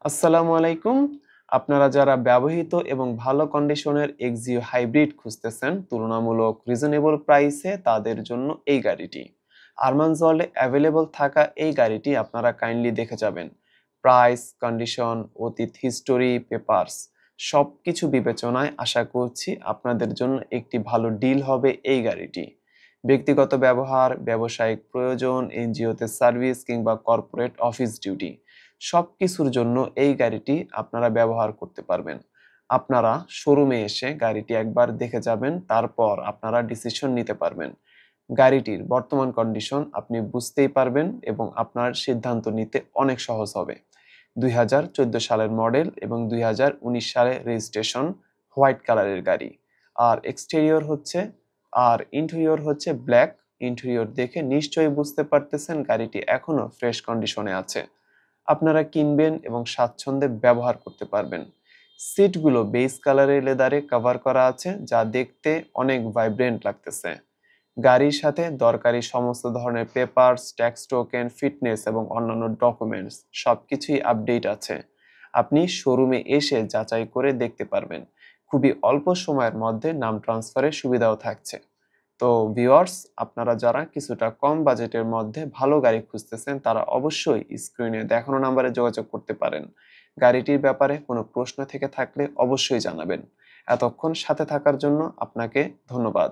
আসসালামু আলাইকুম। আপনারা যারা ব্যবহৃত এবং ভালো কন্ডিশনের এক্সিও হাইব্রিড খুঁজতেছেন তুলনামূলক রিজনেবল প্রাইসে তাদের জন্য এই গাড়িটি। আরমানস ওয়ার্ল্ডে অ্যাভেলেবল থাকা এই গাড়িটি আপনারা কাইন্ডলি দেখে যাবেন। প্রাইস, কন্ডিশন, অতীত হিস্টোরি, পেপারস সবকিছু বিবেচনায় আশা করছি আপনাদের জন্য একটি ভালো ডিল হবে এই গাড়িটি। ব্যক্তিগত ব্যবহার, ব্যবসায়িক প্রয়োজন, এনজিওতে সার্ভিস কিংবা কর্পোরেট অফিস ডিউটি সবকিছুর জন্য এই গাড়িটি আপনারা ব্যবহার করতে পারবেন। আপনারা শোরুমে এসে গাড়িটি একবার দেখে যাবেন, তারপর আপনারা ডিসিশন নিতে পারবেন। গাড়িটির বর্তমান কন্ডিশন আপনি বুঝতেই পারবেন এবং আপনার সিদ্ধান্ত নিতে অনেক সহজ হবে। 2014 সালের মডেল এবং 2019 সালে রেজিস্ট্রেশন, হোয়াইট কালারের গাড়ি। আর এক্সটেরিয়র হচ্ছে আর ইন্টেরিয়র হচ্ছে ব্ল্যাক। ইন্টেরিয়র দেখে নিশ্চয়ই বুঝতে পারতেছেন গাড়িটি এখনো ফ্রেশ কন্ডিশনে আছে। আপনারা কিনবেন এবং স্বাচ্ছন্দ্যে ব্যবহার করতে পারবেন। সিটগুলো বেজ কালারের লেদারে কভার করা আছে, যা দেখতে অনেক ভাইব্রেন্ট লাগতেছে। গাড়ির সাথে দরকারি সমস্ত ধরনের পেপারস, ট্যাক্স টোকেন, ফিটনেস এবং অন্যান্য ডকুমেন্টস সবকিছুই আপডেট আছে। আপনি শোরুমে এসে যাচাই করে দেখতে পারবেন। খুবই অল্প সময়ের মধ্যে নাম ট্রান্সফারের সুবিধাও থাকছে। তো ভিউয়ার্স, আপনারা যারা কিছুটা কম বাজেটের মধ্যে ভালো গাড়ি খুঁজতেছেন তারা অবশ্যই স্ক্রিনে দেখানো নাম্বারে যোগাযোগ করতে পারেন। গাড়িটির ব্যাপারে কোনো প্রশ্ন থেকে থাকলে অবশ্যই জানাবেন। এতক্ষণ সাথে থাকার জন্য আপনাকে ধন্যবাদ।